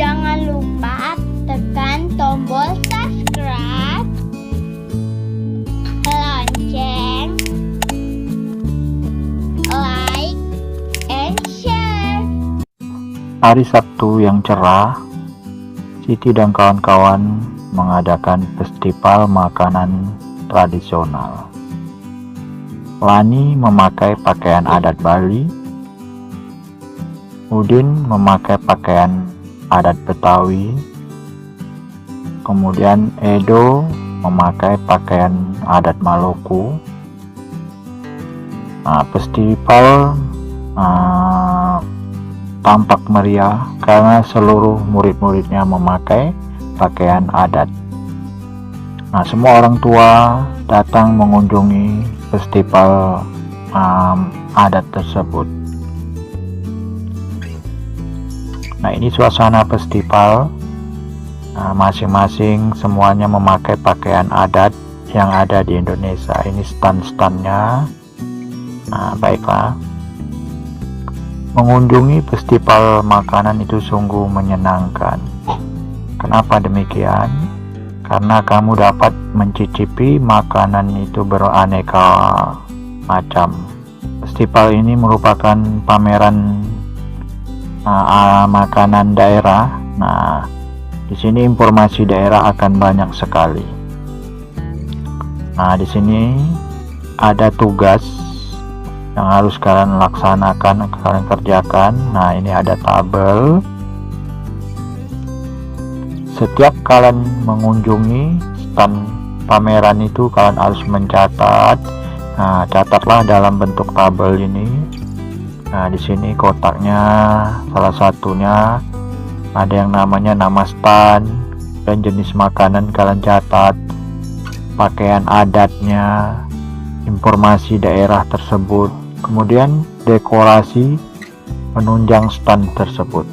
Jangan lupa tekan tombol subscribe, lonceng, like, and share. Hari Sabtu yang cerah, Siti dan kawan-kawan mengadakan festival makanan tradisional. Lani memakai pakaian adat Bali, Udin memakai pakaian adat Betawi, kemudian Edo memakai pakaian adat Maluku. Festival tampak meriah karena seluruh murid-muridnya memakai pakaian adat. Semua orang tua datang mengunjungi festival adat tersebut. Ini suasana festival. Masing-masing semuanya memakai pakaian adat yang ada di Indonesia. Ini stand-standnya. Baiklah. Mengunjungi festival makanan itu sungguh menyenangkan. Kenapa demikian? Karena kamu dapat mencicipi makanan itu beraneka macam. Festival ini merupakan pameran makanan daerah. Di sini informasi daerah akan banyak sekali. Di sini ada tugas yang harus kalian laksanakan, kalian kerjakan. Ini ada tabel. Setiap kalian mengunjungi stand pameran itu, kalian harus mencatat. Catatlah dalam bentuk tabel ini. Di sini kotaknya salah satunya ada yang namanya nama stand dan jenis makanan kalian catat, pakaian adatnya, informasi daerah tersebut, kemudian dekorasi penunjang stand tersebut.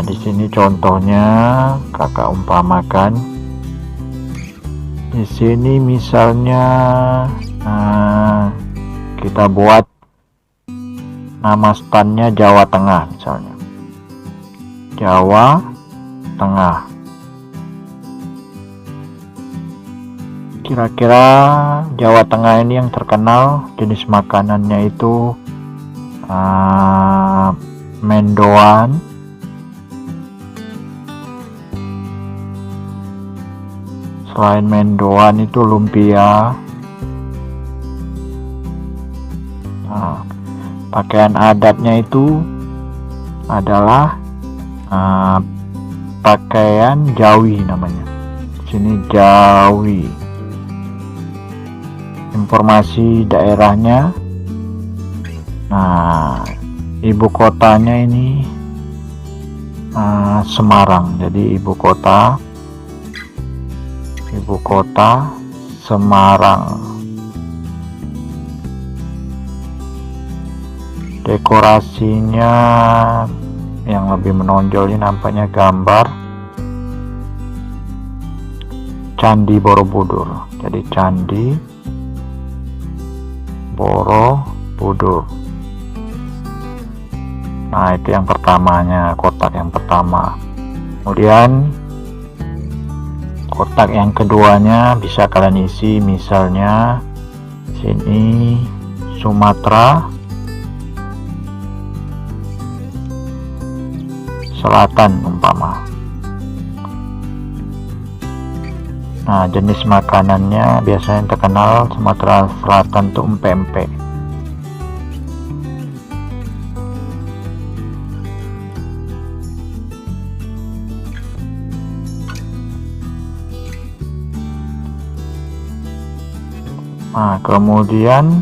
Di sini contohnya kakak umpamakan. Di sini misalnya kita buat nama standnya Jawa Tengah misalnya. Jawa Tengah. Kira-kira Jawa Tengah ini yang terkenal jenis makanannya itu mendoan, selain mendoan itu lumpia. Pakaian adatnya itu adalah pakaian Jawi namanya. Sini Jawi. Informasi daerahnya. Ibu kotanya ini Semarang. Jadi ibu kota Semarang. Dekorasinya yang lebih menonjol ini nampaknya gambar Candi Borobudur. Jadi Candi Borobudur. Itu yang pertamanya, kotak yang pertama. Kemudian kotak yang keduanya bisa kalian isi, misalnya sini Sumatera Selatan umpama. Jenis makanannya biasanya yang terkenal Sumatera Selatan itu empek-empek. Kemudian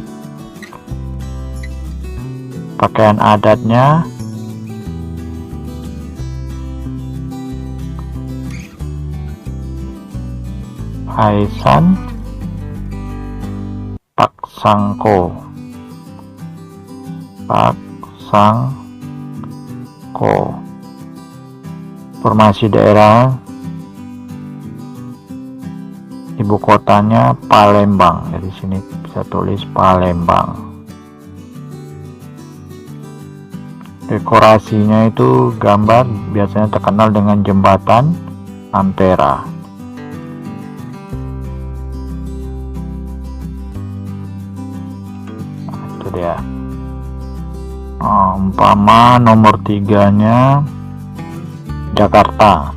pakaian adatnya Aisan Paksangko. Informasi daerah, ibu kotanya Palembang. Dari sini bisa tulis Palembang. Dekorasinya itu gambar biasanya terkenal dengan jembatan Ampera. Nah, itu dia. Umpama nomor 3-nya Jakarta.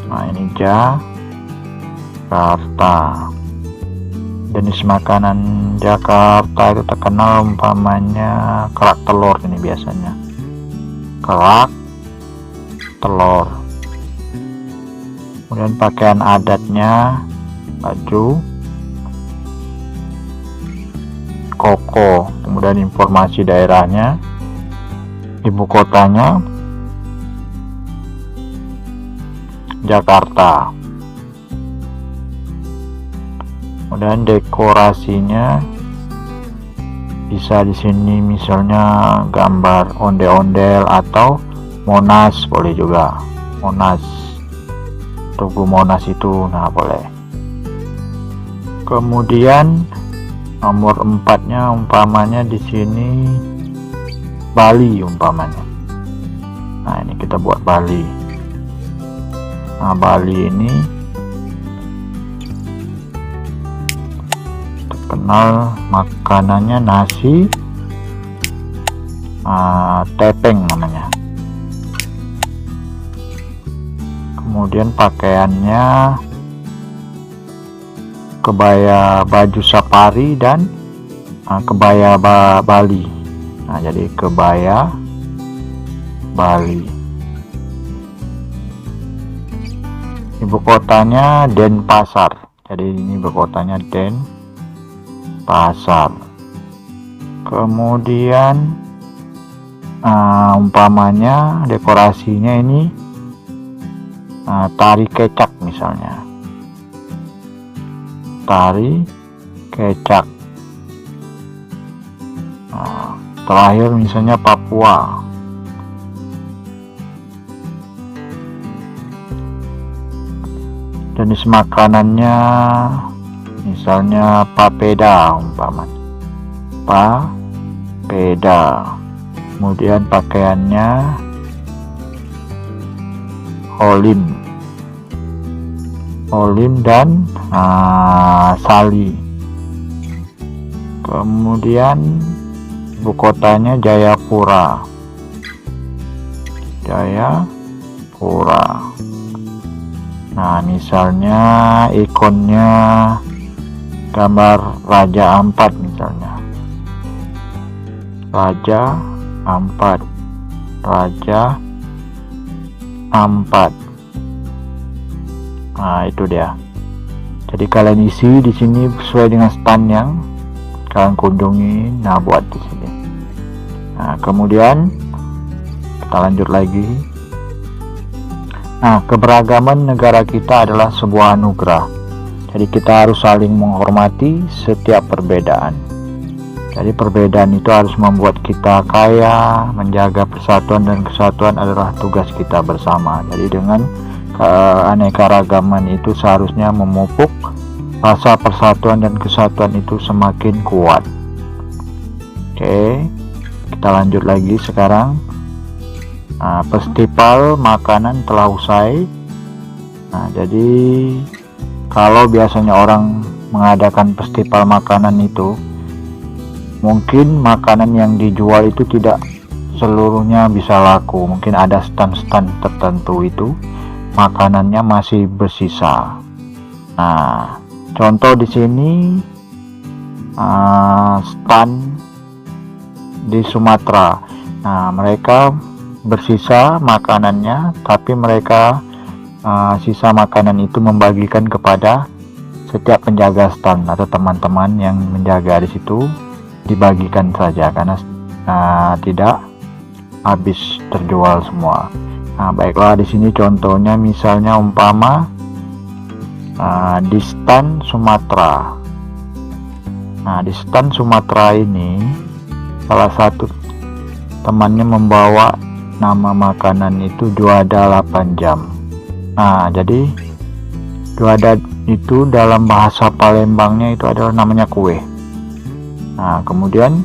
Nah, ini Jakarta. Jenis makanan Jakarta itu terkenal umpamanya kerak telur, ini biasanya kerak telur. Kemudian pakaian adatnya baju koko. Kemudian informasi daerahnya, ibu kotanya Jakarta. Kemudian dekorasinya bisa di sini misalnya gambar ondel-ondel atau Monas, boleh juga Monas, Tugu Monas itu, nah boleh. Kemudian nomor 4-nya umpamanya di sini Bali umpamanya. Nah, ini kita buat Bali. Nah, Bali ini terkenal makanannya nasi tepeng namanya. Kemudian pakaiannya kebaya baju safari dan kebaya Bali. Nah, jadi kebaya Bali. Ibu kotanya Denpasar. Jadi ini ibu kotanya Denpasar. Kemudian umpamanya dekorasinya ini tari kecak misalnya. Tari kecak. Terakhir misalnya Papua. Jenis makanannya misalnya papeda umpamanya. Papeda. Kemudian pakaiannya Olim dan Sali. Kemudian ibu kotanya Jayapura. Nah, misalnya ikonnya gambar Raja Ampat misalnya. Raja Ampat. Nah, itu dia. Jadi kalian isi di sini sesuai dengan stand yang kalian kunjungi. Nah, buat di sini. Nah, kemudian kita lanjut lagi. Nah, keberagaman negara kita adalah sebuah anugerah. Jadi kita harus saling menghormati setiap perbedaan. Jadi perbedaan itu harus membuat kita kaya. Menjaga persatuan dan kesatuan adalah tugas kita bersama. Jadi dengan keanekaragaman itu seharusnya memupuk rasa persatuan dan kesatuan itu semakin kuat. Oke, kita lanjut lagi sekarang. Festival makanan telah usai. Nah, jadi kalau biasanya orang mengadakan festival makanan itu, mungkin makanan yang dijual itu tidak seluruhnya bisa laku. Mungkin ada stand-stand tertentu itu makanannya masih bersisa. Nah, contoh di sini stand di Sumatera. Nah, mereka bersisa makanannya, tapi mereka sisa makanan itu membagikan kepada setiap penjaga stand atau teman-teman yang menjaga di situ, dibagikan saja karena tidak habis terjual semua. Nah, baiklah, di sini contohnya misalnya umpama di stand Sumatera. Nah, di stand Sumatera ini salah satu temannya membawa nama makanan itu juada 8 jam. Nah, jadi juada itu dalam bahasa Palembangnya itu adalah namanya kue. Nah, kemudian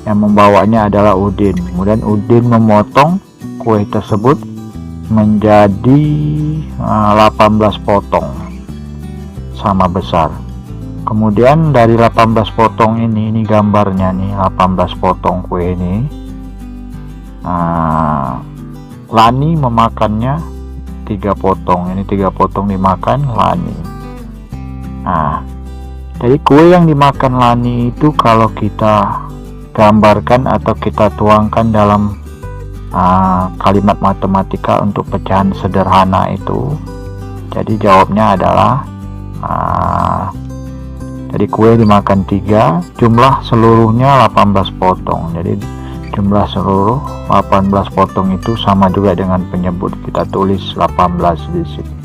yang membawanya adalah Udin. Kemudian Udin memotong kue tersebut menjadi 18 potong sama besar. Kemudian dari 18 potong ini gambarnya nih, 18 potong kue ini. Lani memakannya 3 potong. Ini 3 potong dimakan Lani. Jadi kue yang dimakan Lani itu kalau kita gambarkan atau kita tuangkan dalam kalimat matematika untuk pecahan sederhana itu, jadi jawabnya adalah jadi kue dimakan 3, jumlah seluruhnya 18 potong. Jadi jumlah seluruh 18 potong itu sama juga dengan penyebut, kita tulis 18 di sini.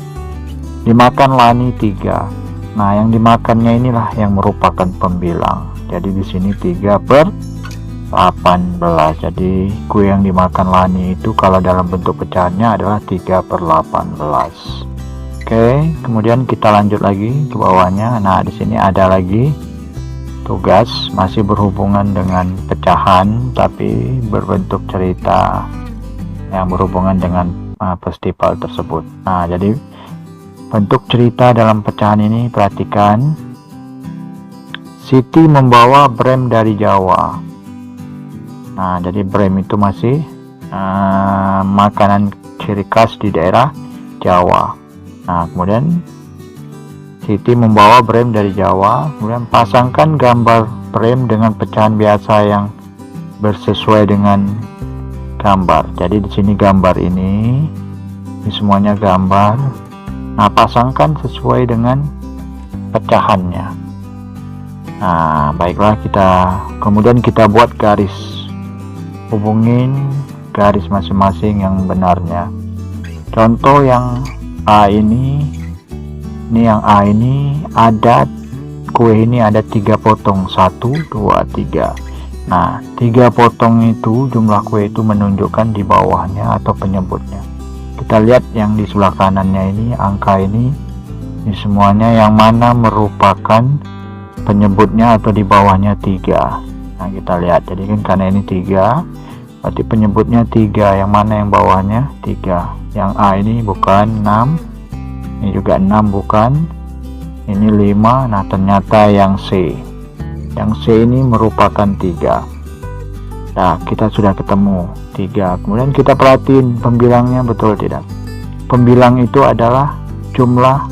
Dimakan Lani 3. Nah, yang dimakannya inilah yang merupakan pembilang. Jadi di sini 3/18. Jadi kue yang dimakan Lani itu kalau dalam bentuk pecahannya adalah 3/18. Oke, kemudian kita lanjut lagi ke bawahnya. Nah, di sini ada lagi tugas masih berhubungan dengan pecahan tapi berbentuk cerita yang berhubungan dengan festival tersebut. Nah, jadi bentuk cerita dalam pecahan ini perhatikan. Siti membawa brem dari Jawa. Nah, jadi brem itu masih makanan ciri khas di daerah Jawa. Nah, kemudian Siti membawa brem dari Jawa. Kemudian pasangkan gambar brem dengan pecahan biasa yang bersesuai dengan gambar. Jadi di sini gambar ini semuanya gambar. Nah, pasangkan sesuai dengan pecahannya. Nah, baiklah, kemudian kita buat garis. Hubungin garis masing-masing yang benarnya. Contoh yang A ini yang A ini ada kue ini ada 3 potong, 1, 2, 3. Nah, 3 potong itu jumlah kue itu menunjukkan di bawahnya atau penyebutnya. Kita lihat yang di sebelah kanannya ini, angka ini semuanya yang mana merupakan penyebutnya atau di bawahnya 3. Nah, kita lihat, jadi kan karena ini 3 berarti penyebutnya 3, yang mana yang bawahnya 3. Yang A ini bukan 6, ini juga 6 bukan, ini 5. Nah, ternyata yang C ini merupakan 3. Nah, kita sudah ketemu 3. Kemudian kita perhatiin pembilangnya betul tidak. Pembilang itu adalah jumlah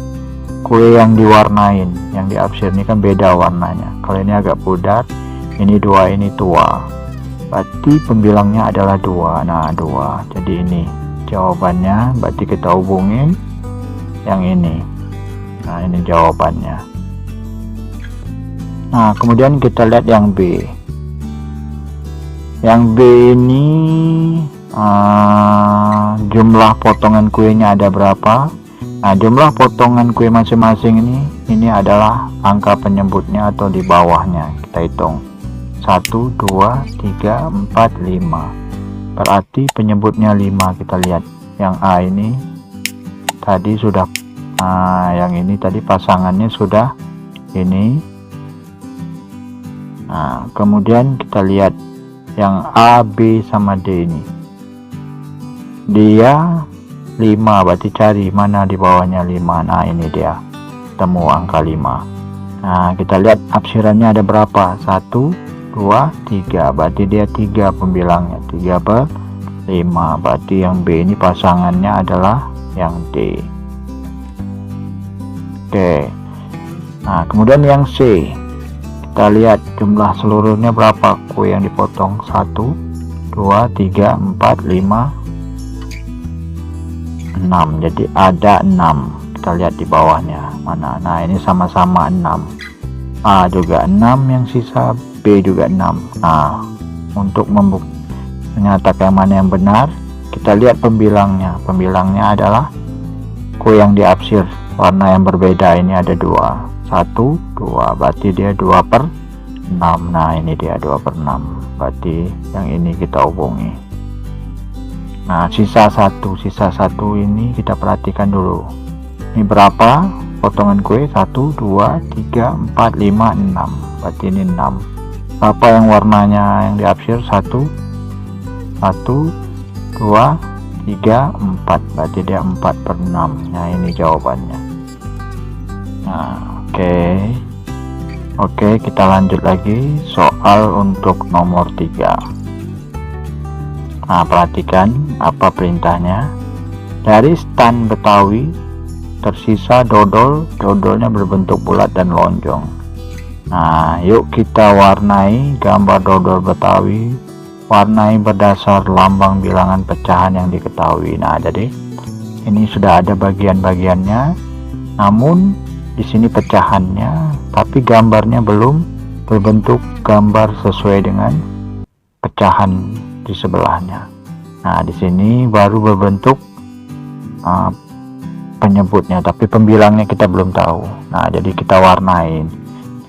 kue yang diwarnain, yang diabsir. Ini kan beda warnanya, kalau ini agak pudar, ini 2, ini tua, berarti pembilangnya adalah 2. Nah, 2, jadi ini jawabannya. Berarti kita hubungin yang ini. Nah, ini jawabannya. Nah, kemudian kita lihat yang B. Yang B ini jumlah potongan kuenya ada berapa? Nah, jumlah potongan kue masing-masing ini adalah angka penyebutnya atau di bawahnya. Kita hitung 1, 2, 3, 4, 5. Berarti penyebutnya 5. Kita lihat yang A ini tadi sudah yang ini tadi pasangannya sudah ini. Nah, kemudian kita lihat yang A, B sama D ini dia 5, berarti cari mana di bawahnya 5. Nah, ini dia, temu angka 5. Nah, kita lihat absirannya ada berapa, 1, 2, 3, berarti dia 3 pembilangnya, 3/5. berarti yang B ini pasangannya adalah yang D. Oke, nah kemudian yang C, kita lihat jumlah seluruhnya berapa kue yang dipotong, 1, 2, 3, 4, 5, 6. Jadi ada 6. Kita lihat di bawahnya mana. Nah, ini sama-sama 6. A juga 6 yang sisa, B juga 6. Nah, untuk menyatakan mana yang benar, kita lihat pembilangnya. Pembilangnya adalah kue yang diabsir warna yang berbeda ini ada 2, 1, 2, berarti dia 2/6. Nah, ini dia 2/6, berarti yang ini kita hubungi. Nah, sisa 1 ini kita perhatikan dulu. Ini berapa potongan kue? 1, 2, 3, 4, 5, 6. Berarti ini 6. Apa yang warnanya yang diabsir? 1, 1, 2, 3, 4. Berarti dia 4/6. Nah, ini jawabannya. Nah, oke, kita lanjut lagi soal untuk nomor 3. Nah, perhatikan apa perintahnya. Dari stan Betawi tersisa dodolnya berbentuk bulat dan lonjong. Nah, yuk kita warnai gambar dodol Betawi. Warnai berdasar lambang bilangan pecahan yang diketahui. Nah, jadi ini sudah ada bagian-bagiannya, namun di sini pecahannya, tapi gambarnya belum berbentuk gambar sesuai dengan pecahan di sebelahnya. Nah, di sini baru berbentuk penyebutnya, tapi pembilangnya kita belum tahu. Nah, jadi kita warnain.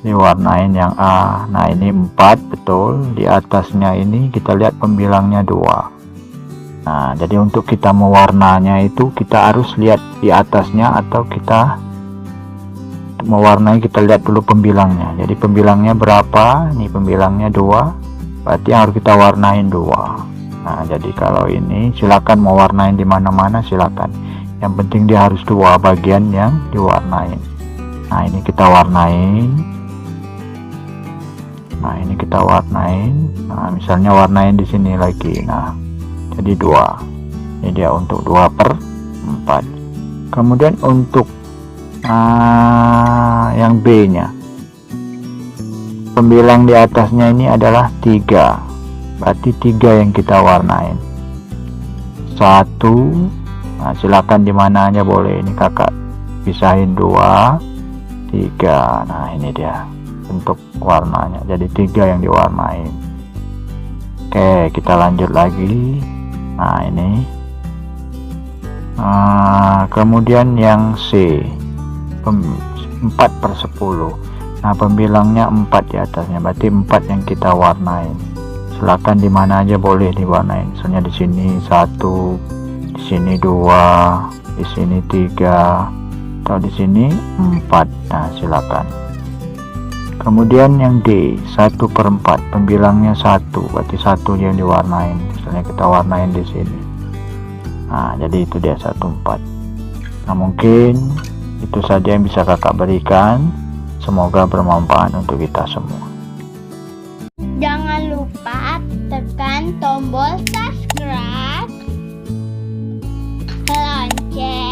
Jadi warnain yang A. Nah, ini 4, betul. Di atasnya ini kita lihat pembilangnya 2. Nah, jadi untuk kita mewarnanya itu kita harus lihat di atasnya, atau kita mewarnai kita lihat dulu pembilangnya. Jadi pembilangnya berapa? Ini pembilangnya 2. Berarti harus kita warnain 2. Nah, jadi kalau ini silakan mau warnain di mana-mana silakan. Yang penting dia harus 2 bagian yang diwarnain. Nah, ini kita warnain. Nah, misalnya warnain di sini lagi. Nah, jadi 2. Ini dia untuk 2/4. Kemudian untuk yang B nya, pembilang di atasnya ini adalah 3. Berarti 3 yang kita warnain. 1. Nah, silakan di mana aja boleh. Ini kakak pisahin 2, 3. Nah, ini dia bentuk warnanya. Jadi 3 yang diwarnain. Oke, kita lanjut lagi. Nah, ini kemudian yang C, 4/10. Nah, pembilangnya 4 di atasnya, berarti 4 yang kita warnain. Silakan di mana aja boleh diwarnain. Misalnya di sini 1, di sini 2, di sini 3, atau di sini 4. Nah, silakan. Kemudian yang D, 1/4. Pembilangnya 1, berarti 1 yang diwarnain. Misalnya kita warnain di sini. Nah, jadi itu dia 1/4. Nah, mungkin itu saja yang bisa kakak berikan. Semoga bermanfaat untuk kita semua. Jangan lupa tekan tombol subscribe, lonceng,